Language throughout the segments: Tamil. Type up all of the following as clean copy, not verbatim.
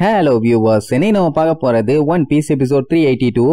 Hello viewers, இன்னைக்கு நம்ம பார்க்க போறது One Piece episode 382.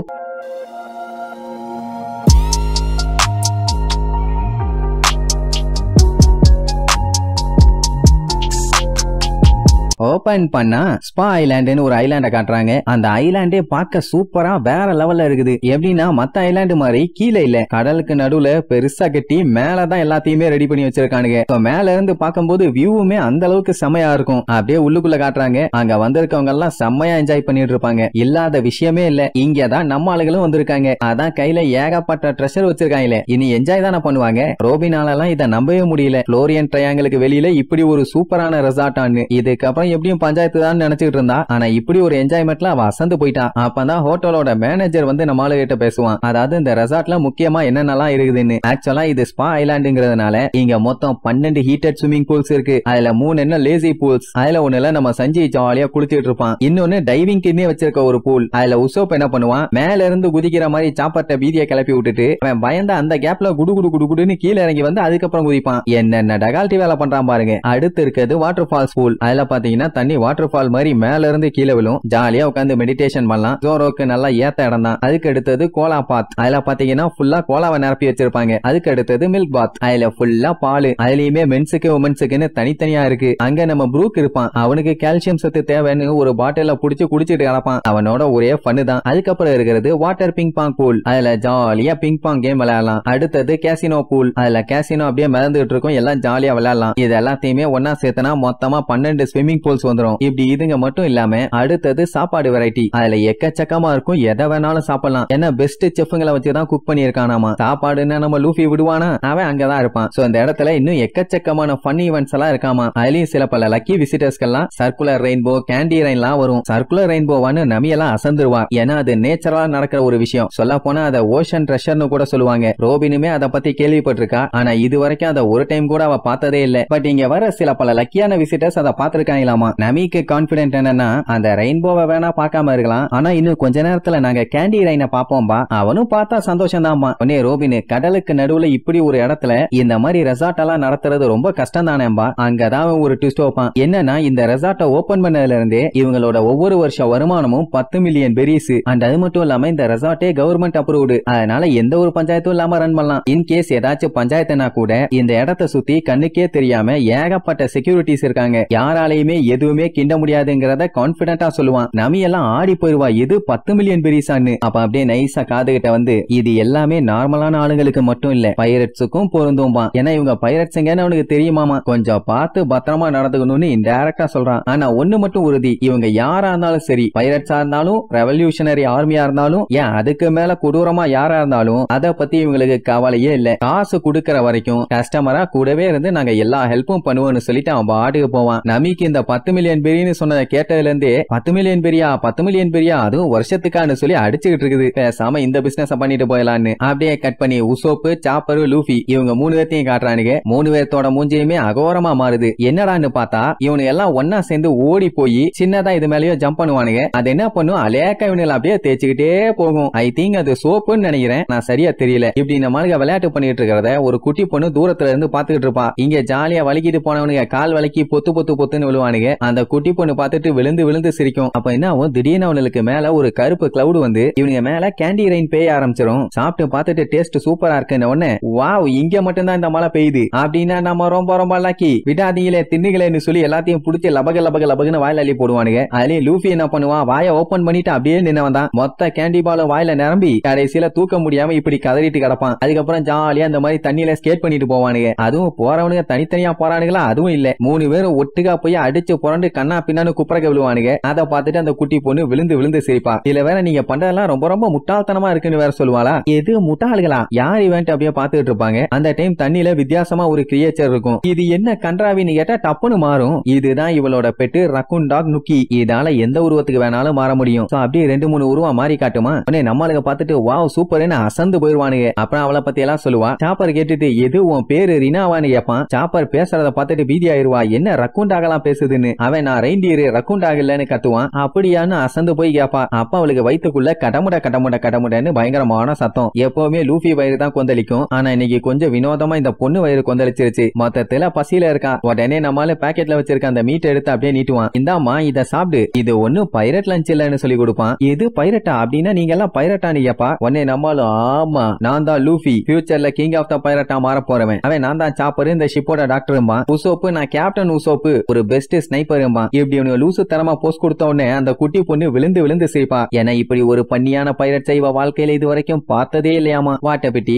ஓபன் பண்ணா ஸ்பா ஐலாண்டுன்னு ஒரு ஐலாண்ட காட்டுறாங்க. அந்த ஐலாண்டே பார்க்க சூப்பரா வேற லெவல்ல இருக்குது. எப்படின்னா மத்த ஐலாண்டு மாதிரி கீழே இல்ல, கடலுக்கு நடுவுல பெருசா கட்டி மேலதான் எல்லாத்தையுமே ரெடி பண்ணி வச்சிருக்கானுங்க. மேல இருந்து பார்க்கும்போது வியூவுமே அந்த அளவுக்கு செம்மையா இருக்கும். அப்படியே உள்ளுக்குள்ள காட்டுறாங்க. அங்க வந்திருக்கவங்க எல்லாம் செம்மையா என்ஜாய் பண்ணிட்டு இருப்பாங்க. இல்லாத விஷயமே இல்ல. இங்கதான் நம்ம ஆளுகளும் வந்திருக்காங்க. அதான் கையில ஏகப்பட்ட ட்ரெஷர் வச்சிருக்காங்களே, இனி என்ஜாய் தானே பண்ணுவாங்க. ரோபினால எல்லாம் இதை நம்பவே முடியல. ஃப்ளோரியன் ட்ரையாங்கிளுக்கு வெளியில இப்படி ஒரு சூப்பரான ரெசார்ட்டான்னு. இதுக்கப்புறம் எப்படியும் பஞ்சாயத்து தான் நினைச்சிட்டு இருந்தா, ஆனா இப்படி ஒரு என்ஜாய்மெண்ட்ல அவ அசந்து போயிட்டா. அப்பதான் ஹோட்டலோட மேனேஜர் வந்து நம்ம ஆளுகிட்ட பேசுவான். அதாவது இந்த ரெசார்ட்ல முக்கியமா என்னென்னலாம் இருக்குதுன்னு. ஆக்சுவலா இது ஸ்பா ஐலாண்டுங்கிறதுனால இங்க மொத்தம் 12 ஹீட்டட் ஸ்விமிங் பூல்ஸ் இருக்கு. அதுல 3 என்ன லேசி பூல்ஸ். அதுல ஒண்ணுல நம்ம சஞ்சய் ஜாலியா குளிச்சிட்டு இருப்பான். இன்னொன்னு டைவிங் கின்னே வச்சிருக்க ஒரு பூல். அதுல உசோப் என்ன பண்ணுவான், மேல இருந்து குதிக்கிற மாதிரி சாப்பாட்ட பீதியை கிளப்பி விட்டுட்டு அவன் பயந்த அந்த கேப்ல குடு குடு குடு குடுன்னு கீழே இறங்கி வந்து அதுக்கப்புறம் குதிப்பான். என்னென்ன டகால்ட்டி வேலை பண்றான் பாருங்க. அடுத்து இருக்கிறது வாட்டர் ஃபால்ஸ் பூல். அதுல பாத்தீங்கன்னா தண்ணி வாட்டர் ஃபால் மாதிரி மேல இருந்து கீழே விழும். ஜாலியா உட்காந்து மெடிடேஷன் பண்ணலாம். ஜோரோக்கு நல்லா ஏத்த இடம் தான். அதுக்கு அடுத்தது கோலா பாத். அதுல பாத்தீங்கன்னா ஃபுல்லா கோலாவை நிரப்பி வச்சிருப்பாங்க. அதுக்கு அடுத்தது மில்க் பாத். அதுல ஃபுல்லா பால். அதுலயுமே மென்ஸுக்கு உமன்ஸுக்குன்னு தனித்தனியா இருக்கு. அங்க நம்ம ப்ரூக் இருப்பான். அவனுக்கு கால்சியம் சத்து தேவைன்னு ஒரு பாட்டில புடிச்சு குடிச்சிட்டு கிடப்பான். அவனோட ஒரே ஃபன்னு தான். அதுக்கப்புறம் இருக்கிறது வாட்டர் பிங் பாங் பூல். அதுல ஜாலியா பிங் பாங் கேம் விளையாடலாம். அடுத்தது கேசினோ பூல். அதுல கேசினோ அப்படியே மிதந்துட்டு இருக்கும். எல்லாம் ஜாலியா விளையாடலாம். இது எல்லாத்தையுமே ஒன்னா சேர்த்தனா மொத்தமா 12 ஸ்விமிங் பூல்ஸ் வந்துரும். இப்படி இதுங்க மட்டும் இல்லாம அடுத்தது சாப்பாடு வெரைட்டி. அதுல எக்கச்சக்கமா இருக்கும். எதை வேணாலும் சாப்பிடலாம். ஏன்னா பெஸ்ட் செஃப்ங்களை வச்சுதான் குக் பண்ணிருக்கானாமா. சாப்பாடுன்னா நம்ம லூஃபி விடுவானா, அவன் அங்கதான் இருப்பான். சோ இந்த இடத்துல இன்னும் எக்கச்சக்கமான ஃபன் ஈவெண்ட்ஸ் எல்லாம் இருக்காமா. அதுலயும் சில பல லக்கி விசிட்டர்ஸ்க்கெல்லாம் சர்க்குலர் ரெயின்போ, கேண்டி ரெயின்லாம் வரும். சர்க்குலர் ரெயின்போவான்னு நமியெல்லாம் அசந்துருவா. ஏன்னா அது நேச்சுரலா நடக்கிற ஒரு விஷயம். சொல்ல போனா அதை ஓஷன் ட்ரெஷர்னு கூட சொல்லுவாங்க. ரோபினுமே அதை பத்தி கேள்விப்பட்டிருக்கா. ஆனா இது வரைக்கும் அதை ஒரு டைம் கூட அவ பார்த்ததே இல்ல. பட் இங்க வர சில பல லக்கியான விசிட்டர்ஸ் அதை பார்த்திருக்காங்களாமா. நமிக்கு கான்பிடென்ட் என்னன்னா, அந்த ரெயின்போவை வேணா பார்க்காம இருக்கலாம், ஆனா இன்னும் கொஞ்ச நேரத்துல நாங்க கேண்டி ரெயினை பாப்போம்பா. அவனும் பார்த்தா சந்தோஷம் தான்பா. உடனே ரோபின், கடலுக்கு நடுவுல இப்படி ஒரு இடத்துல இந்த மாதிரி ரெசார்ட் எல்லாம் நடத்துறது ரொம்ப கஷ்டம் தானேம்பா. அங்கதான் ஒரு ட்விஸ்ட் வைப்பான். என்னன்னா, இந்த ரெசார்ட்டை ஓபன் பண்ணதுல இருந்தே இவங்களோட ஒவ்வொரு வருஷ வருமானமும் 10 மில்லியன் பெரிஸ். அண்ட் அது மட்டும் இல்லாம இந்த ரெசார்ட்டே கவர்மெண்ட் அப்ரூவ்டு. அதனால எந்த ஒரு பஞ்சாயத்தும் இல்லாம ரன் பண்ணலாம். இன்கேஸ் ஏதாச்சும் பஞ்சாயத்துனா கூட இந்த இடத்தை சுத்தி கண்ணுக்கே தெரியாம ஏகப்பட்ட செக்யூரிட்டிஸ் இருக்காங்க. யாராலையுமே எதுவுமே கிண்ட முடியாதுங்கிறத கான்பிடென்டா சொல்லுவான். நமி எல்லாம் ஆடி போயிருவா. இது 10 மில்லியன் பெரிசான்னு. அப்ப அப்படியே நைஸா காதுகிட்ட வந்து, இது எல்லாமே நார்மலான ஆளுங்களுக்கு மட்டும் இல்ல, பைரட்ஸுக்கும் பொருந்தும்பா. ஏன்னா இவங்க பைரட்ஸுங்கன்னு அவனுக்கு தெரியுமாமா. கொஞ்சம் பார்த்து பத்திரமா நடந்துக்கணும்னு இன்டைரக்டா சொல்றான். ஆனா ஒண்ணு மட்டும் உறுதி, இவங்க யாரா இருந்தாலும் சரி, பைரட்ஸா இருந்தாலும் ரெவல்யூஷனரி ஆர்மியா இருந்தாலும், ஏன் அதுக்கு மேல கொடூரமா யாரா இருந்தாலும் அதை பத்தி இவங்களுக்கு கவலையே இல்ல. காசு கொடுக்கற வரைக்கும் கஸ்டமரா கூடவே இருந்து நாங்க எல்லா ஹெல்ப்பும் பண்ணுவோம்னு சொல்லிட்டு அவன் பாட்டுக்கு போவான். நமிக்கு இந்த 10 மில்லியன் பெரியன்னு சொன்னதை கேட்டதுல இருந்தே 10 மில்லியன் பெரியா 10 மில்லியன் பெரியா அதுவும் வருஷத்துக்கான்னு சொல்லி அடிச்சுக்கிட்டு இருக்குது. பேசாம இந்த பிசினஸ் பண்ணிட்டு போயலான்னு. அப்படியே கட் பண்ணி உசோப்பு, சாப்பரு, லூஃபி இவங்க 3 பேர்த்தையும் காட்டுறானுங்க. 3 பேர்த்தோட மூஞ்சியுமே அகோரமா மாறுது. என்னடான்னு பார்த்தா இவனு எல்லாம் ஒன்னா சேர்ந்து ஓடி போய் சின்னதா இது மேலயோ ஜம்ப் பண்ணுவானுங்க. அது என்ன பண்ணும், அலேக்கா இவனுல அப்படியே தேய்ச்சிக்கிட்டே போகும். ஐ திங்க் அது சோப்புன்னு நினைக்கிறேன், நான் சரியா தெரியல. இப்படி இந்த மாதிரி விளையாட்டு பண்ணிட்டு இருக்கிறத ஒரு குட்டி பொண்ணு தூரத்துல இருந்து பாத்துக்கிட்டு இருப்பா. இங்க ஜாலியா வலிக்கிட்டு போனவனுங்க கால் வலிக்கி பொத்து பொத்து பொத்துன்னு விழுவானுங்க. அந்த குட்டி பொண்ணு பார்த்துட்டு விழுந்து விழுந்து சிரிக்கும். அப்ப என்ன ஆகும், திடீர்னு அவனுக்கு மேல ஒரு கருப்பு கிளவுட் வந்து இவனுங்க மேல கேண்டி ரெயின் பெய்ய ஆரம்பிச்சிடும். சாப்பிட்டு பார்த்துட்டு டேஸ்ட் சூப்பரா இருக்குன்னு உடனே, வாவ் இங்க மட்டும்தான் இந்த மழை பெய்யுது அப்படின்னா நம்ம ரொம்ப ரொம்ப லக்கி, விடாதீங்களே தின்னுகளேன்னு சொல்லி எல்லாத்தையும் பிடிச்சி லபக லபக லபகன்னு வாயில அள்ளி போடுவானுங்க. அதுலயும் லூஃபி என்ன பண்ணுவான், வாயை ஓபன் பண்ணிட்டு அப்படியே நின்னவன் தான். மொத்த கேண்டி பாலும் வாயில நிரம்பி கடைசியில தூக்க முடியாம இப்படி கதறிட்டு கிடப்பான். அதுக்கப்புறம் ஜாலியா அந்த மாதிரி தண்ணியில ஸ்கேட் பண்ணிட்டு போவானுங்க. அதுவும் போறவனுங்க தனித்தனியா போறானுங்களா, அதுவும் இல்ல 3 பேரும் ஒட்டுக்கா போய் அடிச்சு புரண்டு கண்ணா பின்னான்னு குப்பரக்க விழுவானுங்க. அதை பார்த்துட்டு அந்த குட்டி பொண்ணு விழுந்து விழுந்து சிரிப்பா. இதுல வேற நீங்க பண்றதெல்லாம் ரொம்ப ரொம்ப முட்டாள்தனமா இருக்குன்னு வேற சொல்லுவாளா. எது முட்டாள்களா, யார் இவன்ட் அப்படியே பாத்துட்டு இருப்பாங்க. அந்த டைம் தண்ணியில வித்தியாசமா ஒரு கிரியேச்சர் இருக்கும். இது என்ன கன்றாவின்னு கேட்டா டப்புன்னு மாறும். இதுதான் இவளோட பெட்டு ரக்குன் டாக் நுக்கி. இதால எந்த உருவத்துக்கு வேணாலும் மாற முடியும். அப்படியே 2-3 உருவம் மாறி காட்டுமா. உடனே நம்மளுக்கு பார்த்துட்டு வாவ் சூப்பர்னு அசந்து போயிருவானுங்க. அப்புறம் அவளை பத்தி எல்லாம் சொல்லுவா. சாப்பர் கேட்டுட்டு எது உன் பேரு ரினாவான்னு கேட்பான். சாப்பர் பேசுறத பார்த்துட்டு பீதி ஆயிருவா. என்ன ரக்குன் டாக் எல்லாம் பேசுது. வருதுன்னு. அவன் நான் ரெயின்டியர் ரக்குண்ட் ஆகலன்னு கத்துவான். அப்படியான்னு அசந்து போய் கேப்பா. அப்ப அவளுக்கு வயிற்றுக்குள்ள கடமுடன்னு பயங்கரமான சத்தம். எப்பவுமே லூஃபி வயிறு தான் கொந்தளிக்கும். ஆனா இன்னைக்கு கொஞ்சம் வினோதமா இந்த பொண்ணு வயிறு கொந்தளிச்சிருச்சு. மொத்தத்துல பசியில இருக்கா. உடனே நம்மால பாக்கெட்ல வச்சிருக்க அந்த மீட் எடுத்து அப்படியே நீட்டுவான். இந்தாமா இத சாப்பிடு, இது ஒண்ணு பைரட் லஞ்ச் இல்லன்னு சொல்லி கொடுப்பான். இது பைரட்டா அப்படின்னா நீங்க எல்லாம் பைரட்டான்னு கேப்பா. உடனே நம்மளும் ஆமா நான் தான் லூஃபி, ஃபியூச்சர்ல கிங் ஆஃப் த பைரட்டா மாற போறவன். அவன் நான் தான் சாப்பர், இந்த ஷிப்போட டாக்டரும்பா. உசோப்பு நான் கேப்டன் உசோப்பு, ஒரு பெஸ்ட் ஸ்னைப்பரும்பா. இப்படி உனக்கு லூசு தரமா போஸ்ட் கொடுத்த உடனே அந்த குட்டி பொண்ணு விழுந்து விழுந்து சிரிப்பா. ஏன்னா இப்படி ஒரு பண்ணியான பைரட் செய்வ வாழ்க்கையில இது வரைக்கும் பார்த்ததே இல்லையாமா. வாட்டப்பிட்டி.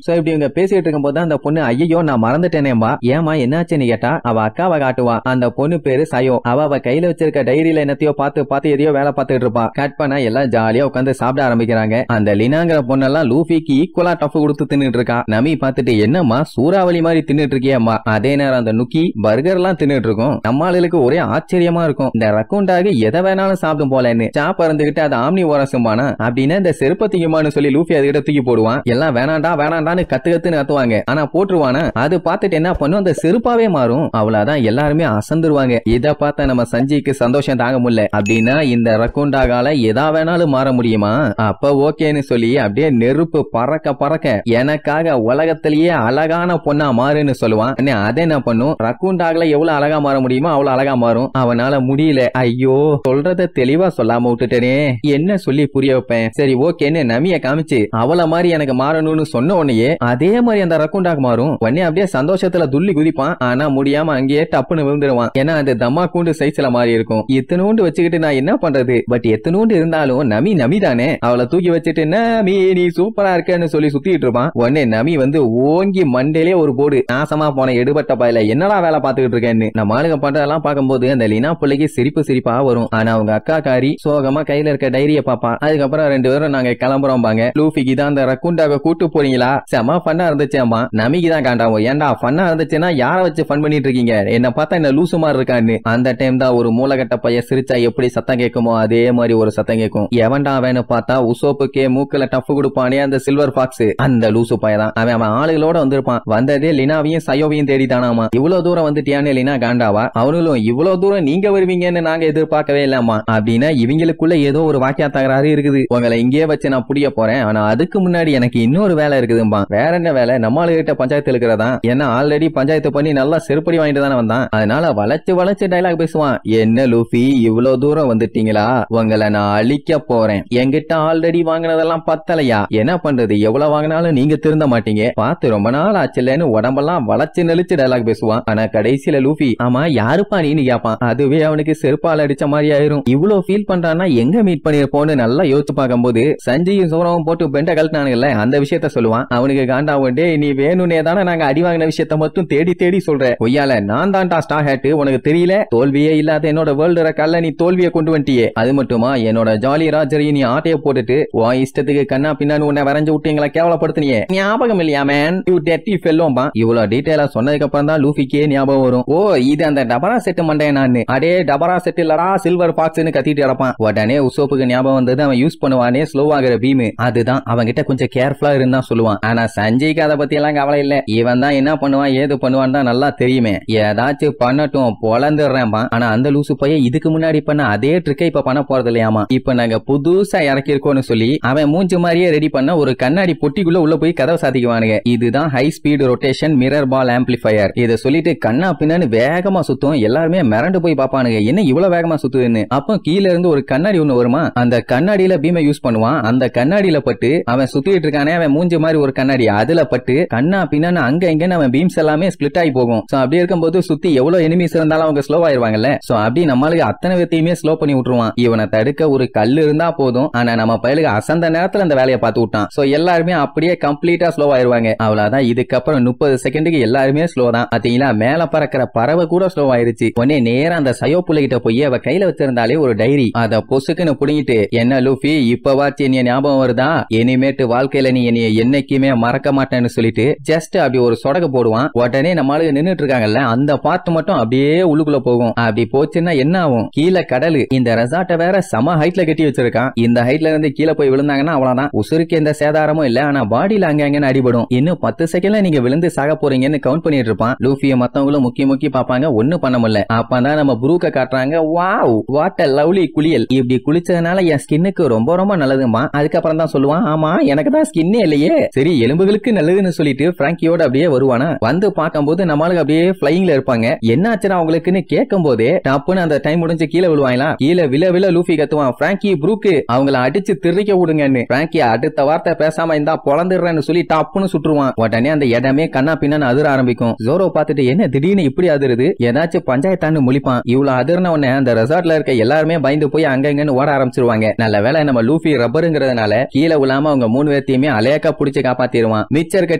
சோ இப்படி இவங்க பேசிட்டு இருக்கும் போது அந்த பொண்ணு ஐயோ நான் மறந்துட்டேனேம்பா. ஏமா என்னாச்சுன்னு கேட்டா அவ அக்காவை காட்டுவா. அந்த பொண்ணு பேரு சயோ. அவ கையில வச்சிருக்க டைரியில என்னத்தையோ பார்த்து எதையோ வேலை பார்த்துட்டு இருப்பா. கட் பண்ணா எல்லாம் ஜாலியா உட்காந்து சாப்பிட ஆரம்பிக்கிறாங்க. அந்த லினாங்கிற பொண்ணெல்லாம் லூஃபிக்கு ஈக்குவலா டஃப் கொடுத்து தின்னுட்டு இருக்கா. நமி பார்த்துட்டு என்னம்மா சூறாவளி மாதிரி தின்னுட்டு இருக்கியம்மா. அதே நேரம் அந்த நுக்கி பர்கர் எல்லாம் தின்னுட்டு இருக்கும். நம்மளுக்கு ஒரே ஆச்சரியமா இருக்கும். இந்த ரக்குண்டாக எதை வேணாலும் சாப்பிடும் போலன்னு சாப்ப இருந்துகிட்டு அது ஆம்னி ஓரசும்பானா அப்படின்னா இந்த செருப்பத்திக்குமான்னு சொல்லி லூஃபி அதுகிட்ட தூக்கி போடுவான். எல்லாம் வேணாண்டான்னு கத்துன்னு கத்துவாங்க. ஆனா போட்டுருவானா அது பார்த்துட்டு என்ன பண்ணும், அந்த செருப்பாவே மாறும். அவ்வளவுதான் எல்லாருமே அசந்துருவாங்க. இத பார்த்த நம்ம சஞ்சிக்கு சந்தோஷம் தாங்க முடியல. அப்படின்னா இந்த ரக்குண்டாகால எதா வேணாலும் மாற முடியுமா? அப்ப ஓகேன்னு சொல்லி அப்படியே நெருப்பு பறக்க எனக்காக உலகத்திலேயே அழகான பொண்ணா மாறுன்னு சொல்லுவான். அதை என்ன பண்ணும், ரக்குண்டாகல எவ்வளவு அழகா மாற முடியுமோ அவ்வளவு அழகா மாறும். அவனால முடியல. ஐயோ சொல்றத தெளிவா சொல்லாம விட்டுட்டேனே, என்ன சொல்லி புரிய வைப்பேன். சரி ஓகேன்னு நமிய காமிச்சு அவளை மாதிரி எனக்கு மாறணும்னு சொன்ன உடனே அதே மாதிரி அந்த ரக்குண்டாக மாறும். உடனே அப்படியே சந்தோஷத்துல துள்ளி குதிப்பான். ஆனா முடியாம அங்கேயே டப்புன்னு விழுந்துருவான். ஏன்னா அது தம்மா கூண்டு சைஸ்ல மாறி இருக்கும். இத்தனூண்டு வச்சுக்கிட்டு நான் என்ன பண்றது, பட் எத்தனூண்டு இருந்தாலும் நமி தானே. அவளை தூக்கி வச்சுட்டு நமி நீ சூப்பரா இருக்கன்னு சொல்லி சுத்திட்டு இருப்பான். உடனே நமி வந்து ஓங்கி மண்டையிலே ஒரு போடு, நாசமா போன எடுபட்ட பாயில என்னடா வேலை பார்த்துக்கிட்டு இருக்கேன்னு. நம்ம ஆளுங்க பண்றதெல்லாம் பார்க்கும்போது அந்த லீனா பிள்ளைக்கு சிரிப்பா வரும். ஆனா அவங்க அக்கா காரி சோகமா கையில இருக்க டைரிய பாப்பா. அதுக்கப்புறம் ரெண்டு பேரும் நாங்க கிளம்புறோம் பாங்க. லூஃபிக்கு தான் அந்த ரக்குண்டாக கூட்டு போறீங்களா, செம ஃபன்னா இருந்துச்சேம்மா. நமிக்கு தான் காண்டாவும், ஏன்டா ஃபன்னா இருந்துச்சுன்னா யார வச்சு ஃபன் பண்ணிட்டு இருக்கீங்க, என்ன பார்த்தா என்ன லூசு மாதிரி இருக்கான்னு. அந்த டைம் தான் ஒரு மூலகட்ட பையன் சிரிச்சா எப்படி சத்தம் கேட்குமோ அதே மாதிரி ஒரு சத்தம் கேட்கும். எவன்டா அவன்னு பார்த்தா உசோப்புக்கே மூக்குல டஃப் கொடுப்பானே அந்த சில்வர் பாக்ஸ், அந்த லூசு பையன். அவன் ஆளுகளோட வந்திருப்பான். வந்ததே லினாவையும் சயோவையும் தேடி தானாமா. இவ்வளவு தூரம் வந்துட்டியான்னு லினா காண்டாவா. அவனும் இவ்வளவு தூரம் நீங்க வருவீங்கன்னு நாங்க எதிர்பார்க்கவே இல்லாமா. அப்படின்னா இவங்களுக்குள்ள ஏதோ ஒரு வாக்கியா தகராறு இருக்குது. உங்களை இங்கே வச்சு நான் புடிய போறேன். ஆனா அதுக்கு முன்னாடி எனக்கு இன்னொரு வேலை இருக்குதும்பா. வேற என்ன வேலை, நம்ம கிட்ட பஞ்சாயத்து இருக்கிறதா. ஏன்னா ஆல்ரெடி பஞ்சாயத்து பண்ணி நல்லா செருப்படி வாங்கிட்டு தானே வந்தான். அதனால வளைச்சு டைலாக் பேசுவான். என்ன லூஃபி இவ்வளவு தூரம் வந்துட்டீங்களா, உங்களை நான் அழிக்க போறேன். என்கிட்ட ஆல்ரெடி வாங்கினதெல்லாம் பத்தலையா, என்ன பண்றது, எவ்வளவு வாங்கினாலும் நீங்க திருந்த மாட்டீங்க, பார்த்து ரொம்ப நாள் ஆச்சுலன்னு உடம்பெல்லாம் வளைச்சு நெளிச்சு டைலாக் பேசுவான். ஆனா கடைசியில லூஃபி ஆமா யாருப்பா நீன்னு கேப்பான். அதுவே அவனுக்கு செருப்பால் அடிச்ச மாதிரி ஆயிரும். இவ்வளவு ஃபீல் பண்றான்னா எங்க மீட் பண்ணிருப்போம்னு நல்லா யோசிச்சு பார்க்கும்போது சஞ்சயும் சோரவும் போட்டு பெண்ட கழட்டினானுங்கல்ல அந்த விஷயத்த சொல்லுவான். அவனுக்கு காண்டாவண்டே நீ வேணும்னே தானே நாங்க அடி வாங்கின விஷயத்த மட்டும் தேடி சொல்ற. ஒய்யால நான் தான்டா ஸ்டார் ஹேட், உனக்கு தெரியல, தோல்வியே இல்லாத என்னோட வேர்ல்டு ரெக்கார்ட்ல நீ தோல்வியை கொண்டு வந்துட்டியே. அது மட்டுமா என்னோட ஜாலி ராஜரி நீ ஆட்டைய போட்டுட்டு உன் இஷ்டத்துக்கு கண்ணா பின்னான்னு உன்னை வரைஞ்சு விட்டீங்களா கேவலப்படுத்தினியே, ஞாபகம் இல்லையா மேன், யூ டெட்டி ஃபெல்லோம்பா. இவ்வளவு டீடைலா சொன்னதுக்கு அப்புறம் தான் லூஃபிக்கே ஞாபகம் வரும். ஓ இது அந்த டபரா செட்டு மண்டையன் நான், அடே டபரா செட் இல்லடா சில்வர் பாக்ஸ்னு கத்திட்டு கிடப்பான். உடனே உசோப்புக்கு ஞாபகம் வந்தது அவன் யூஸ் பண்ணுவானே ஸ்லோ ஆகிற பீம், அதுதான் அவன் கிட்ட கொஞ்சம் கேர்ஃபுல்லா இருந்தா சொல்லுவான். ஆனா சஞ்சய்க்கு அதை பத்தி எல்லாம் கவலை இல்ல. இவன் தான் என்ன பண்ணுவான் ஏது பண்ணுவான் தான் நல்லா தெரியுமே. ஏதாச்சும் பண்ணட்டும் பொழந்துடுறேன்பா. ஆனா அந்த லூசு பையன் இதுக்கு முன்னாடி பண்ண அதே ட்ரிக்கை இப்ப பண்ண போறது இல்லையாமா. இப்ப நாங்க புதுசா இறக்கிருக்கோம்னு சொல்லி அவன் மூஞ்சி மாதிரியே ரெடி பண்ண ஒரு கண்ணாடி பொட்டிக்குள்ள உள்ள போய் கதவை சாத்திக்குவானுங்க. இதுதான் ஹை ஸ்பீடு ரொட்டேஷன் மிரர் பால் ஆம்பிளிஃபயர். இதை சொல்லிட்டு கண்ணா பின்னான்னு வேகமா சுத்தும். எல்லாருமே மிரண்டு போய் பாப்பானுங்க என்ன இவ்வளவு வேகமா சுத்துதுன்னு. அப்போ கீழ இருந்து ஒரு கண்ணாடி ஒண்ணு வருமா, அந்த கண்ணாடியில பீமை யூஸ் பண்ணுவான். அந்த கண்ணாடியில பட்டு அவன் சுத்திட்டு இருக்கானே அவன் மூஞ்சி மாதிரி ஒரு கண்ணாடி, அதுல பட்டு கண்ணா பின்னான்னு அங்க இங்கன்னு அவன் பீம்ஸ் எல்லாமே ஸ்பிளிட் ஆகி போகும். சோ அப்படி இருக்கும்போது சுத்தி எவ்வளவு எனிமீஸ் இருந்தாலும் அவங்க ஸ்லோ ஆயிருவாங்கல்ல. சோ அப்படி நம்மளுக்கு அத்தனை வித்தையுமே ஸ்லோ பண்ணி விட்டுருவான். இவனை தடுக்க ஒரு கல் இருந்தா போதும். ஆனா நம்ம பயலுக்கு அசந்த நேரத்துல அந்த வேலையை பார்த்து விட்டான். சோ எல்லாருமே அப்படியே கம்ப்ளீட்டா ஸ்லோ ஆயிருவாங்க. அவ்வளவுதான். இதுக்கப்புறம் 30 செகண்டுக்கு எல்லாருமே ஸ்லோ தான். பாத்தீங்களா மேல பறக்கிற பறவை கூட ஸ்லோ ஆயிருச்சு. உடனே நேரா அந்த சயோ புள்ளைகிட்ட போய் அவ கையில வச்சிருந்தாலே ஒரு டைரி, அத பொசுக்குன்னு புடிங்கிட்டு என்ன லூஃபி இப்பவாச்சு என்னைய ஞாபகம் வருதா, இனிமேட்டு வாழ்க்கையில நீ என்னைய என்னைக்குமே மறக்க மாட்டேன்னு சொல்லிட்டு ஜஸ்ட் அப்படி ஒரு சொடக போடுவான். உடனே நம்மளுக்கு நின்னுட்டு இருக்காங்கல்ல அந்த பார்ட் மட்டும் அப்படியே உள்ளுக்குள்ள போகும். அப்படி போச்சுன்னா என்ன ஆகும், கீழே கடலு. இந்த ரெசார்ட்டை வேற சம ஹைட்ல கட்டி வச்சிருக்கான். இந்த ஹைட்ல இருந்து கீழே போய் விழுந்தாங்கன்னா அவ்வளவுதான், உசுருக்கு எந்த சேதாரமும் இல்ல. ஆனா பாடியில அங்க அங்கன்னு அடிபடும். இன்னும் 10 செகண்ட்ல நீங்க விழுந்து சாக போறீங்கன்னு கவுண்ட் பண்ணிட்டு இருப்பான். லூஃபிய மத்தவங்களும் முக்கி பாப்பாங்க, ஒண்ணும் பண்ண முடியல. அப்பதான் நம்ம ப்ரூக்க காட்டுறாங்க. வாவ் வாட் a லவ்லி குளியல். இப்படி குளிச்சதுனால என் ஸ்கின்னுக்கு ரொம்ப ரொம்ப நல்லதுமா. அதுக்கப்புறம் தான் சொல்லுவான், ஆமா எனக்கு தான் ஸ்கின்னே இல்லையே. சரி எலும்புகளுக்கு நல்லதுன்னு சொல்லிட்டு பிராங்கியோட அப்படியே வருவானா. வந்து பார்க்கும்போது நம்மளுக்கு அப்படியே ஃபிளையிங்ல இருப்பாங்க. என்ன ஆச்சுன்னா அவங்களுக்குன்னு கேட்கும் போதே டப்புன்னு அந்த டைம் முடிஞ்சு கீழே விழுவாங்களா. கீழே விழ லூஃபி கத்துவான், பிராங்கி ப்ரூக்கு அவங்கள அடிச்சு திருக்க விடுங்கன்னு. பிராங்கி அடுத்த வார்த்தை பேசாம இருந்தா பொழந்துடுறேன்னு சொல்லி டப்புன்னு சுட்டுருவான். உடனே அந்த இடமே கண்ணா பின்னான்னு அதிர ஆரம்பிக்கும். ஜோரோ பார்த்துட்டு என்ன திடீர்னு இப்படி அதிருது, ஏதாச்சும் பஞ்சாயத்தான்னு முழிப்பான். இவ்வளவு அதிர்ன உடனே அந்த ரெசார்ட்ல இருக்க எல்லாருமே பயந்து போய் அங்கங்கன்னு ஓட ஆரம்பிச்சிருவாங்க. நல்ல வேளை நம்ம லூஃபி ரப்பருங்கிறதுனால கீழே விழாம அவங்க 3 பேர்த்தையுமே அலையக்கா புடிச்சு காப்பாத்திடுவான். மிச்ச இருக்க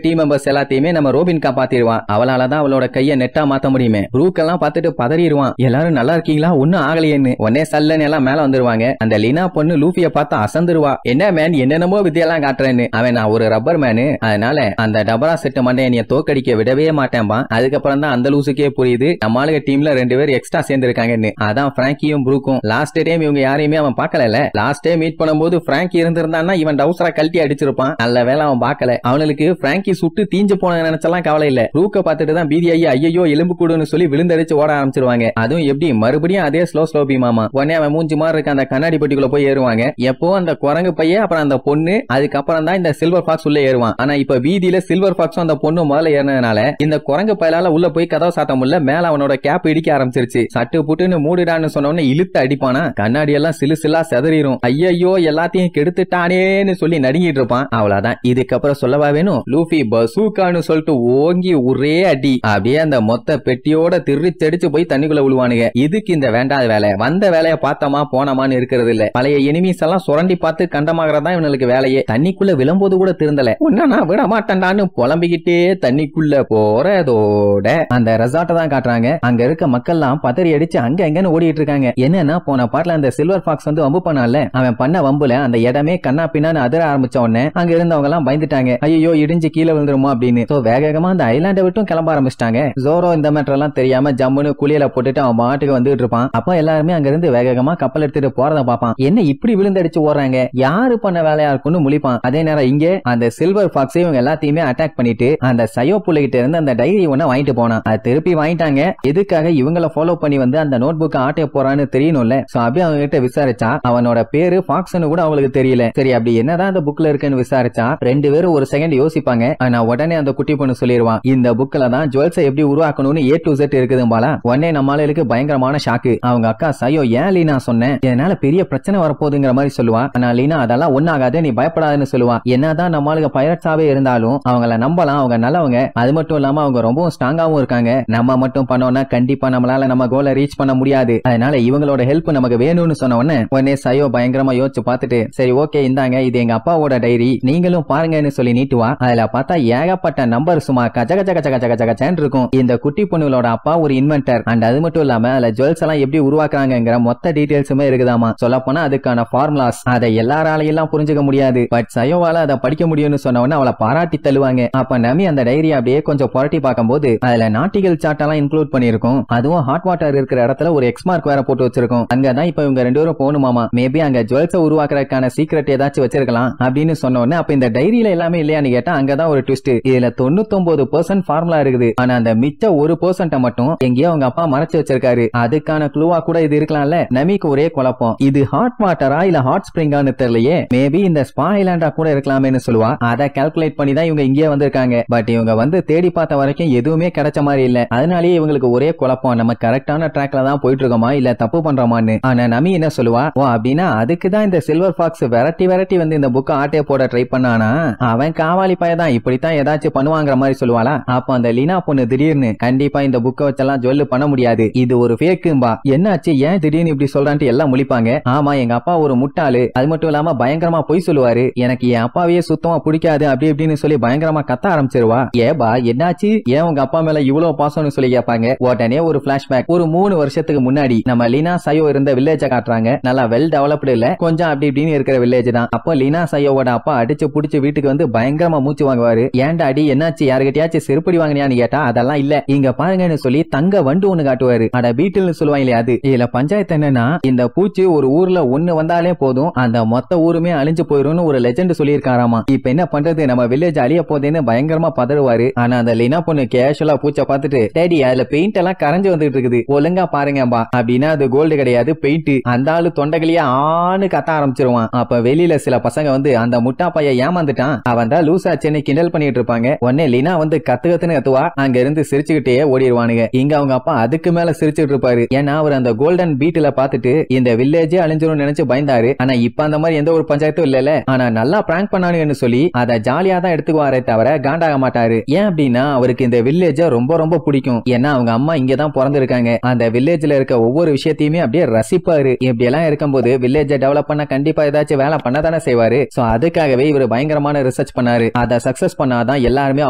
டீம் மெம்பர்ஸ் எல்லாத்தையுமே நம்ம ரோபின் காப்பாத்திடுவான். அவளாலதான் அவளோட கையை நெட்டா மாத்த முடியுமே. ப்ரூக் எல்லாம் பார்த்துட்டு பதறிடுவான். எல்லாரும் நல்லா இருக்கீங்களா, ஒன்னும் ஆகலையேன்னு. உடனே சல்லன்னு எல்லாம் மேல வந்துருவாங்க. அந்த லீனா பொண்ணு லூஃபிய பார்த்து அசந்துருவா. என்ன மேன் என்னென்னமோ வித்தியெல்லாம் காட்டுறேன்னு. அவன் நான் ஒரு ரப்பர் மேனு, அதனால அந்த டபரா செட்டு மண்டை என்னைய தோக்கடிக்க விடவே மாட்டேன்பான். அதுக்கப்புறம் தான் அந்த லூசுக்கே புரியுது நம்மளுக்கு டீம்ல 2 பேர் எக்ஸ்ட்ரா சேர்ந்து இருக்காங்கன்னு. அதான் பிராங்கியும் ப்ரூக்கும். லாஸ்ட் டைம் இவங்க யாரையுமே அவன் பார்க்கல. லாஸ்ட் டைம் மீட் பண்ணும்போது பிராங்கி இருந்திருந்தான்னா இவன் டவுசரா கழட்டி அடிச்சிருப்பான். நல்ல வேலை அவன் பார்க்கல. அவனுக்கு பிராங்கி சுட்டு தீஞ்சு போன நினைச்சலாம் கவலை இல்ல. ப்ரூக்க பார்த்துட்டு தான் பீதியாயி ஐயோ எலும்பு கூடுன்னு சொல்லி விழுந்தடிச்சு ஓட ஆரம்பிச்சிருவாங்க. அதுவும் எப்படி மறுபடியும் அதே ஸ்லோ பீமாமா. உடனே அவன் மூஞ்சி மாதிரி இருக்க அந்த கண்ணாடி பெட்டிக்குள்ள போய் ஏறுவாங்க. எப்போ அந்த குரங்கு பையன், அப்புறம் அந்த பொண்ணு, அதுக்கப்புறம் தான் இந்த சில்வர் ஃபாக்ஸ் உள்ள ஏறுவான். ஆனா இப்ப வீதியில சில்வர் ஃபாக்ஸும் அந்த பொண்ணு முதல்ல ஏறினதுனால இந்த குரங்கு பயலால உள்ள போய் கதவை சாத்த முடியல. மேல அவனோட கேப் இடிக்க ஆரம்பிச்சிருச்சு. சட்டு புட்டுன்னு மூடிடான்னு சொன்ன இழுத்து அடிப்பானா. கண்ணாடி எல்லாம் சிலு சிலா செதறிடும். ஐயோ எல்லாத்தையும் கெடுத்துட்டானேன்னு சொல்லி நடுங்கிட்டு இருப்பான். அவ்வளவுதான். இதுக்கப்புறம் சொல்லவா வேணும். லூஃபி பசூக்கான்னு சொல்லிட்டு ஓங்கி ஒரே அடி. அப்படியே அந்த மொத்த பெட்டியோட திருச்சடிச்சு போய் தண்ணிக்குள்ள விழுவானுங்க. இதுக்கு இந்த வேண்டாத வேலை. வந்த வேலையை பார்த்தமா போனமான்னு இருக்கிறது இல்ல. பழைய எனிமீஸ் எல்லாம் சுரண்டி பார்த்து கண்டமாகறதா இவனுக்கு வேலையே. தண்ணிக்குள்ள விழும்போது கூட திருந்தல. ஒன்னா விட மாட்டேன்டான்னு புலம்பிக்கிட்டே தண்ணிக்குள்ள போறதோட அந்த ரெசார்ட்டை தான் காட்டுறாங்க. அங்க இருக்க மக்கள்லாம் பதறி அடிச்சு அங்க எங்கன்னு ஓடிட்டு இருக்காங்க. என்னன்னா போன பாட்டுல அந்த சில்வர் ஃபாக்ஸ் வந்து வம்பு பண்ணால, அவன் பண்ண வம்புல அந்த இடமே கண்ணா பின்னான்னு அதிர ஆரம்பிச்ச உடனே அங்க இருந்தவங்க எல்லாம் பயந்துட்டாங்க. ஐயோ இடிஞ்சு கீழே விழுந்துருமோ அப்படின்னு. வேகமா அந்த ஐலாண்டை விட்டும் கிளம்ப ஆரம்பிச்சிட்டாங்க. ஜோரோ இந்த மேட்டர் எல்லாம் தெரியாம ஜம்முன்னு குளியல போட்டுட்டு அவன் பாட்டுக்கு வந்துட்டு இருப்பான். அப்ப எல்லாருமே அங்க இருந்து வேகமா கப்பல் எடுத்துட்டு போறத பாப்பான். என்ன இப்படி விழுந்தடிச்சு ஓடுறாங்க, யாரு பண்ண வேலையா இருக்குன்னு முழிப்பான். அதே நேரம் இங்கே அந்த சில்வர் ஃபாக்ஸ் இவங்க எல்லாத்தையுமே அட்டாக் பண்ணிட்டு அந்த சயோ புள்ளைகிட்ட இருந்து அந்த டைரி ஒண்ண வாங்கிட்டு போனான். அது திருப்பி வாங்கிட்டாங்க. எதுக்காக இவங்கள ஃபாலோ பண்ணி வந்து அந்த நோட் புக் ஆட்டே போறான்னு தெரியணும்ல. சோ அப்படியே அவங்க கிட்ட விசாரிச்சா அவனோட பேரு ஃபாக்ஸ்னு கூட அவங்களுக்கு தெரியல. சரி அப்படி என்னதான் அந்த புக்ல இருக்குன்னு விசாரிச்சா 2 பேரும் ஒரு செகண்ட் யோசிப்பாங்க. ஆனா உடனே அந்த குட்டி பொண்ணு சொல்லிடுவான், இந்த புக்ல தான் ஜுவல்ஸை எப்படி உருவாக்கணும்னு A to Z இருக்குதும்பாலா. உடனே நம்மளுக்கு பயங்கரமான ஷாக்கு. அவங்க அக்கா சயோ ஏன் லீனா சொன்னேன், இதனால பெரிய பிரச்சனை வரப்போகுதுங்கிற மாதிரி சொல்லுவா. ஆனா லீனா அதெல்லாம் ஒண்ணாகாது, நீ பயப்படாதுன்னு சொல்லுவா. என்னதான் நம்மளுக்கு பைரட்ஸாவே இருந்தாலும் அவங்கள நம்பலாம், அவங்க நல்லவங்க. அது மட்டும் இல்லாம அவங்க ரொம்பவும் ஸ்ட்ராங்காவும் இருக்காங்க. நம்ம மட்டும் பண்ணோம்னா கண்டிப்பா நம்மளால நம்ம கோலை ரீச் பண்ண முடியாது. அதனால இவங்களோட ஹெல்ப் நமக்கு வேணும்னு சொன்ன உடனே சயோ பயங்கரமா யோசிச்சு பார்த்துட்டு சரி ஓகே இந்தாங்க இது எங்க அப்பாவோட டைரி, நீங்களும் பாருங்கன்னு சொல்லி நீட்டுவா. அதுல பார்த்தா ஏகப்பட்ட நம்பர் சும்மா கச்ச கச்ச கச்ச கச்ச கச்ச கச்சன்னு இருக்கும். இந்த குட்டி பொண்ணுகளோட அப்பா ஒரு இன்வென்டர். அண்ட் அது மட்டும் இல்லாம அதுல ஜுவல்ஸ் எல்லாம் எப்படி உருவாக்குறாங்கிற மொத்த டீடைல்ஸுமே இருக்குதாமா. சொல்ல போனா அதுக்கான ஃபார்முலாஸ் அதை எல்லாராலையும் புரிஞ்சுக்க முடியாது. பட் சயோவால அதை படிக்க முடியும்னு சொன்ன உடனே அவளை பாராட்டி தள்ளுவாங்க. அப்ப நமி அந்த டைரி அப்படியே கொஞ்சம் புரட்டி பார்க்கும்போது அதுல நாட்டிகள் சார்ட் எல்லாம் இன்க்ளூட் பண்ணிருக்கும். அதுவும் ஹாட் வாட்டர் இருக்கிற இடத்துல ஒரு எக்ஸ் மார்க் வேற போட்டு வச்சிருக்கும். அங்கதான் இப்ப இவங்க 2 பேரும் போகணுமாமா. மேபி அங்க ஜுவல்ஸை உருவாக்குறதுக்கான சீக்ரெட் ஏதாச்சும் வச்சிருக்கலாம் அப்படின்னு சொன்ன உடனே அப்ப இந்த டைரியில எல்லாமே இல்லையான்னு கேட்டா அங்கதான் ஒரு ட்விஸ்ட். இதுல 99% ஃபார்முலா இருக்குது. ஆனா அந்த மிச்ச 1% மட்டும் எங்கேயோ அவங்க அப்பா மறைச்சு வச்சிருக்காரு. அதுக்கான க்ளூவா கூட இது இருக்கலாம்ல. நமிக்கு ஒரே குழப்பம், இது ஹாட் வாட்டரா இல்ல ஹாட் ஸ்பிரிங்கான்னு தெரியலையே. மேபி இந்த ஸ்பா ஐலாண்டா கூட இருக்கலாமேன்னு சொல்லுவா. அதை கால்குலேட் பண்ணி தான் இவங்க இங்கே வந்திருக்காங்க. பட் இவங்க வந்து தேடி பார்த்த வரைக்கும் எதுவுமே கிடைச்ச மாதிரி இல்ல. அதனாலேயே இவங்களுக்கு ஒரே குழப்பம், நம்ம கரெக்டான ட்ராக்ல தான் போயிட்டு இருக்கோமா இல்ல தப்பு பண்றோமான்னு. ஆனா நமி என்ன சொல்லுவா, ஓ அப்படின்னா அதுக்குதான் இந்த சில்வர் ஃபாக்ஸ் வெரைட்டி வந்து இந்த புக்க ஆட்டே போட ட்ரை பண்ணானா, அவன் காவாலி பையதான் இப்படித்தான் ஏதாச்சும் பண்ணுவாங்கிற மாதிரி சொல்லுவாளா. அப்ப அந்த லீனா பொண்ணு திடீர்னு கண்டிப்பா இந்த புக்க வச்செல்லாம் ஜுவல் பண்ண முடியாது, இது ஒரு ஃபேக்கும்பா. என்னாச்சு ஏன் திடீர்னு இப்படி சொல்றான்ட்டு எல்லாம் முழிப்பாங்க. ஆமா எங்க அப்பா ஒரு முட்டாளு, அது மட்டும் இல்லாம பயங்கரமா பொய் சொல்லுவாரு, எனக்கு என் அப்பாவையே சுத்தமா பிடிக்காது அப்படி இப்படின்னு சொல்லி பயங்கரமா கத்த ஆரம்பிச்சிருவா. ஏபா என்னாச்சு, ஏன் உங்க அப்பா மேல இவ்வளவு பாசம்னு சொல்லி கேட்பாங்க. உடனே ஒரு பிளாஷ்பேக் ஒரு 3 வருஷத்துக்கு முன்னாடி நம்ம லீனா சயோ இருந்த வில்லேஜ காட்டுறாங்க. நல்லா வெல் டெவலப்டு இல்ல, கொஞ்சம் அப்படி இப்படின்னு இருக்கிற வில்லேஜ் தான். அப்போ லீனா சயோவோட அப்பா அடிச்சு புடிச்சு வீட்டுக்கு வந்து பயங்கரமா மூச்சு வாங்குவாரு. ஏன்டா அடி என்னாச்சு, யாருக்கிட்டயாச்சும் செருப்படி வாங்கினியான்னு கேட்டா அதெல்லாம் இல்ல, இங்க பாருங்கன்னு சொல்லி தங்க வண்டு ஒண்ணு காட்டுவாரு. அட பீட்டில்னு சொல்லுவாங்க இல்லையா அது. இதுல பஞ்சாயத்து என்னன்னா இந்த பூச்சி ஒரு ஊர்ல ஒண்ணு வந்தாலே போதும் அந்த மொத்த ஊருமே அழிஞ்சு போயிரும்னு ஒரு லெஜெண்ட் சொல்லியிருக்காராமா. இப்ப என்ன பண்றது, நம்ம வில்லேஜ் அழிய போதேன்னு பயங்கரமா பதறுவாரு. ஆனா அந்த லீனா பொண்ணு கேஷுவலா பூச்சை பார்த்துட்டு டேடி அதுல பெயிண்ட் எல்லாம் கரை கரைஞ்சு வந்துட்டு இருக்குது, ஒழுங்கா பாருங்கப்பா அப்படின்னா அது கோல்டு கிடையாது பெயிண்ட். அந்த ஆளு தொண்டைகளையே ஆணு கத்த ஆரம்பிச்சிருவான். அப்ப வெளியில சில பசங்க வந்து அந்த முட்டா பையன் ஏமாந்துட்டான், அவன் தான் லூசா சென்னை கிண்டல் பண்ணிட்டு இருப்பாங்க. உடனே லீனா வந்து கத்துன்னு கத்துவா, அங்க இருந்து சிரிச்சுக்கிட்டே ஓடிடுவானுங்க. இங்க அவங்க அப்பா அதுக்கு மேல சிரிச்சுட்டு இருப்பாரு. ஏன்னா அவர் அந்த கோல்டன் பீட்ல பாத்துட்டு இந்த வில்லேஜே அழிஞ்சிரும் நினைச்சு பயந்தாரு. ஆனா இப்ப அந்த மாதிரி எந்த ஒரு பஞ்சாயத்தும் இல்லல. ஆனா நல்லா பிராங்க் பண்ணானுன்னு சொல்லி அதை ஜாலியா தான் எடுத்துக்குவாரே தவிர காண்டாக மாட்டாரு. ஏன் அப்படின்னா அவருக்கு இந்த வில்லேஜ ரொம்ப ரொம்ப பிடிக்கும். ஏன்னா அவங்க அம்மா இங்கதான் பிறந்திருக்காங்க. அந்த வில்லேஜ்ல இருக்க ஒவ்வொரு விஷயத்தையுமே அப்படியே ரசிப்பாரு. இப்படி எல்லாம் இருக்கும்போது வில்லேஜ டெவலப் பண்ண கண்டிப்பா ஏதாச்சும் வேலை பண்ணதானே செய்வாரு. சோ அதுக்காகவே இவர் பயங்கரமான ரிசர்ச் பண்ணாரு. அதை சக்சஸ் பண்ணாதான் எல்லாருமே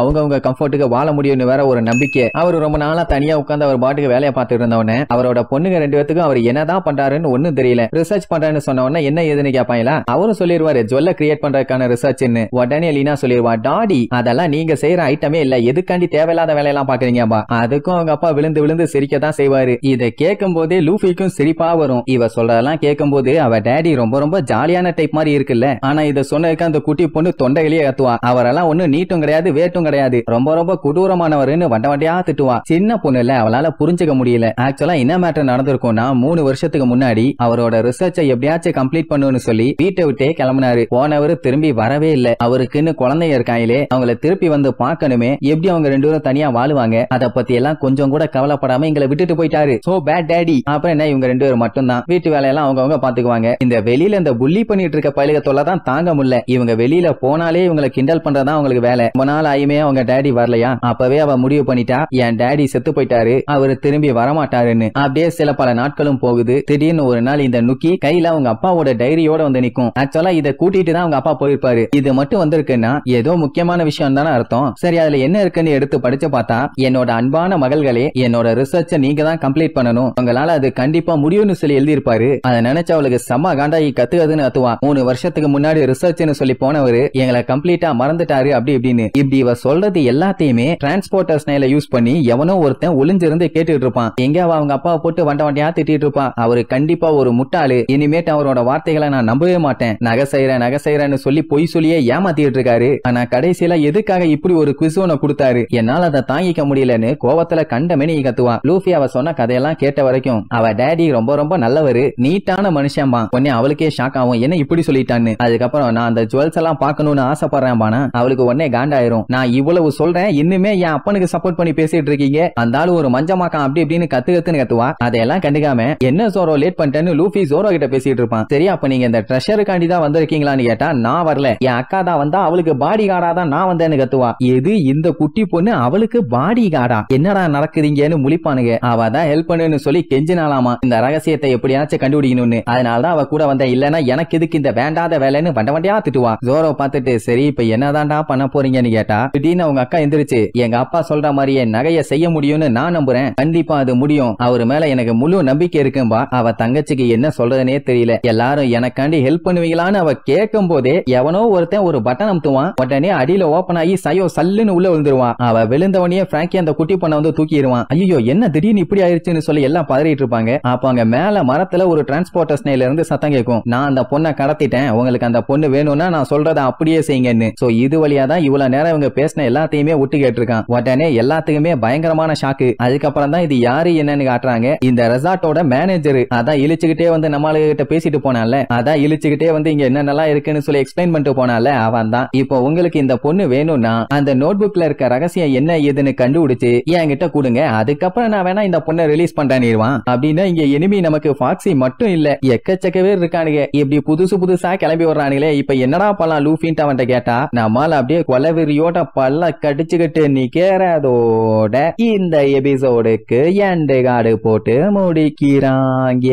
அவங்கவுங்க கம்ஃபர்ட்டுக்கு வாழ முடியும்னு வேற ஒரு நம்பிக்கை. அவர் ரொம்ப நாளா தனியா உட்கார்ந்து அவர் பாட்டுக்கு வேலையை பார்த்துட்டு இருந்தவனே அவரோட பொண்ணுங்க 2 பேத்துக்கும் அவர் என்னதான் பண்றாருன்னு ஒண்ணும் தெரியல. ரிசர்ச் பண்றேன்னு சொன்ன உடனே என்ன ஏதுன்னு கேட்பாங்களா, அவரும் சொல்லிடுவாரு ஜுவல்ல கிரியேட் பண்றதுக்கான ரிசர்ச்னு. உடனே லீனா சொல்லிடுவா, டாடி அதெல்லாம் நீங்க செய்யற ஐட்டமே இல்ல, எதுக்காண்டி தேவையில்லாத வேலையெல்லாம் பாக்குறீங்கப்பா. அதுக்கும் அவங்க அப்பா விழுந்து விழுந்து சிரிக்கதான் செய்வாரு. இதை கேட்கும் போதே லூஃபிக்கும் சிரிப்பா வரும். இவ சொல்றதெல்லாம் கேட்கும் போது அவ டாடி ரொம்ப ரொம்ப ஜாலியான டைப் மாதிரி இருக்குல்ல. ஆனா இதை சொன்னதுக்கு அந்த குட்டி பொண்ணு தொண்டையிலேயே கத்துவா. அவரெல்லாம் ஒண்ணு நீட்டும் கிடையாது வேட்டும் கிடையாது, ரொம்ப ரொம்ப கொடூரமானவர்னு வண்ட வண்டியா திட்டுவா. சின்ன பொண்ணு இல்ல, அவளால புரிஞ்சுக்க முடியல. ஆக்சுவலா என்ன மேட்டர் நடந்திருக்கும்னா 3 வருஷத்துக்கு முன்னாடி அவரோட ரிசர்ச்சை எப்படியாச்சும் கம்ப்ளீட் பண்ணுன்னு சொல்லி வீட்டை விட்டே கிளம்பினாரு. போனவரு திரும்பி வரவே இல்ல. அவருக்குன்னு குழந்தைங்க இருக்காங்களே அவங்கள திருப்பி வந்து பார்க்கணுமே, எப்படி அவங்க 2 பேரும் தனியா வாழுவாங்க அதை பத்தி எல்லாம் கொஞ்சம் கூட கவலைப்படாம எங்களை விட்டுட்டு போயிட்டாரு. So bad daddy. அப்புறம் என்ன, இவங்க 2 பேரும் மட்டும் தான் வீட்டு வேலையெல்லாம் அவங்க பாத்துக்குவாங்க. இந்த வெளியில இந்த புள்ளி பண்ணிட்டு இருக்க பயிலுக தொல்லை தான் தாங்க முடியல. இவங்க வெளியில போனாலே இவங்களை கிண்டல் பண்றதா அவங்களுக்கு வேலை. ரொம்ப நாள் ஆயுமே அவங்க டாடி வரலையா, அப்பவே அவ முடிவு பண்ணிட்டா என் டாடி செத்து போயிட்டாரு, அவரு திரும்பி வரமாட்டாருன்னு. அப்படியே சில பல நாட்களும் போகுது. திடீர்னு ஒரு நாள் இந்த நுக்கி கையில அவங்க அப்பாவோட டைரியோட வந்து நிக்கும். ஆக்சுவலா இதை கூட்டிட்டு தான் அவங்க அப்பா போயிருப்பாரு. இது மட்டும் வந்திருக்குன்னா ஏதோ முக்கியமான விஷயம் தானே அர்த்தம். சரி அதுல என்ன இருக்குன்னு எடுத்து படிச்சு பார்த்தா, என்னோட அன்பான மகள்களே, என்னோட ரிசர்ச்சை நீங்க தான் கம்ப்ளீட் பண்ணணும், உங்களால அது கண்டிப்பா முடியும்னு சொல்லி எழுதியிருப்பாரு. அதை நினைச்சு அவளுக்கு செம்ம காண்டாகி கத்துக்குதுன்னு கத்துவா. 3 வருஷத்துக்கு முன்னாடி ரிசர்ச்னு சொல்லி போனவரு எங்களை கம்ப்ளீட்டா மறந்துட்டாரு அப்படி இப்படின்னு. இப்படி இவ சொல்றது எல்லாத்தையுமே டிரான்ஸ்போர்ட்டர் ஸ்னைல யூஸ் பண்ணி எவனோ ஒருத்தன் ஒளிஞ்சிருந்து கேட்டுட்டு இருப்பான். எங்க அவங்க அப்பாவை போட்டு வண்ட வண்டியா திட்டிட்டு இருப்பா. அவரு கண்டிப்பா ஒரு முட்டாளு, இனிமேட்டு அவரோட வார்த்தைகளை நான் நம்பவே மாட்டேன், நகை செய்யறேன்னு சொல்லி பொய் சொல்லியே ஏமாத்திட்டு இருக்காரு. ஆனா கடைசியில எதுக்காக இப்படி ஒரு குவிஸ் ஒன்னு கொடுத்தாரு, என்னால அதை தாங்கிக்க முடியலன்னு கோவத்துல கண்டமேனி கத்துவா. லூஃபி அவ சொன்ன கதையெல்லாம் கேட்ட வரைக்கும் அவ டாடி ரொம்ப ரொம்ப நல்லவரு, நீட்டான மனுஷன்பா. உடனே அவளுக்கே ஷாக் ஆகும், என்ன இப்படி சொல்லிட்டான்னு. அதுக்கப்புறம் நான் அந்த ஜுவல்ஸ் எல்லாம் பாக்கணும்னு ஆசைப்படுறேன் பானா, அவளுக்கு உடனே காண்டாயிரும். நான் இவ்வளவு சொல்றேன், இன்னுமே என் அப்பனுக்கு சப்போர்ட் பண்ணி பேசிட்டு இருக்கீங்க, அந்த ஆளு ஒரு மஞ்சமாக்கான் அப்படி இப்படின்னு கத்துன்னு கத்துவா. அதையெல்லாம் கண்டுக்காம என்ன ஜோரோ லேட் பண்ணிட்டேன்னு லூஃபி ஜோரோ கிட்ட பேசிட்டு இருப்பான். சரி அப்ப நீங்க இந்த ட்ரெஷருக்காண்டி தான் வந்திருக்கீங்களான்னு கேட்டா, நான் வரல, என் அக்கா தான் வந்தா, அவளுக்கு பாடி கார்டா தான் நான் வந்தேன்னு கத்துவா. எது இந்த குட்டி பொண்ணு அவளுக்கு பாடி கார்டா, என்னடா நடக்குதுங்கன்னு முழிப்பானுங்க. அவ தான் ஹெல்ப் பண்ணுன்னு சொல்லி கெஞ்சினாலாமா இந்த ரகசியத்தை எப்படியாச்சும் கண்டுபிடிக்கணும்னு. அதனாலதான் அவ கூட வந்த, இல்லன்னா எனக்கு இதுக்கு இந்த வேண்டாத வேலைன்னு வண்ட வண்டியா திட்டுவா. ஜோரோ பார்த்துட்டு சரி இப்ப என்னதான்டா பண்ண போறீங்கன்னு கேட்டா, திடீர்னு அவங்க அக்கா எந்திரிச்சு, எங்க அப்பா சொல்ற மாதிரியே நகைய செய்ய முடியும்னு நான் நம்புறேன், கண்டிப்பா அது முடியும், அவரு மேல எனக்கு முழு நம்பிக்கை இருக்கும்பா. அவ தங்கச்சிக்கு என்ன சொல்றதுனே தெரியல, எல்லாரும் எனக்காண்டி ஹெல்ப் பண்ணுவீங்களான்னு அவ கேட்கும் போதே எவனோ ஒருத்தன் ஒரு பட்டன் அமுத்துவான். உடனே அடியில ஓபன் ஆகி சையோ சல்லுன்னு உள்ள விழுந்துருவான். அவ விழுந்தவனே பிராங்கி அந்த குட்டி பொண்ணை வந்து தூக்கிடுவான். ஐயோ என்ன திடீர்னு இப்படி ஆயிருச்சுன்னு சொல்லி எல்லாம் பதறிட்டு இருப்பாங்க. அப்ப அங்க மேல மரத்துல ஒரு டிரான்ஸ்போர்ட்டர் ஸ்னைல இருந்து சத்தம் கேட்கும், நான் அந்த பொண்ணை கடத்திட்டேன், உங்களுக்கு அந்த பொண்ணு வேணும்னா நான் சொல்றதை அப்படியே செய்யுங்கன்னு. சோ இது வழியா தான் இவ்வளவு நேரம் இவங்க பேசின எல்லாத்தையுமே விட்டு கேட்டிருக்கான். உடனே எல்லாத்துக்குமே பயங்கரமான ஷாக்கு. அதுக்கப்புறம் தான் இது யாரு என்னன்னு காட்டுறாங்க. இந்த ரெசார்ட்டோட மேனேஜர். அதான் இழிச்சுக்கிட்டே வந்து நம்மளுகிட்ட பேசிட்டு போனால, அதான் இழிச்சுக்கிட்டே வந்து இங்க என்னென்னலாம் இருக்குன்னு சொல்லி எக்ஸ்பிளைன் பண்ணிட்டு போனால அவன் தான். இப்போ உங்களுக்கு இந்த பொண்ணு வேணும்னா அந்த நோட் புக்ல இருக்க ரகசியம் என்ன ஏதுன்னு கண்டுபிடிச்சு என்கிட்ட கொடுங்க, அதுக்கப்புறம் நான் வேணா இந்த பொண்ணை ரிலீஸ் பண்றேன்னுவான். அப்படின்னா இங்க எனிமி நமக்கு ஃபாக்ஸி மட்டும் இல்ல, எக்கச்சக்கவே இருக்கானுங்க. இப்படி புதுசா கிளம்பி வர்றானுங்களே, இப்ப என்னடா பண்ணலாம் லூஃபின்ட்டு அவன்கிட்ட கேட்டா, நம்மால அப்படியே கொலவெறியோட பல்ல கடிச்சுக்கிட்டு நிக்கிறதோட இந்த எபிசோடுக்கு எண்டு கார்டு போட்டு முடிக்கிறாங்க.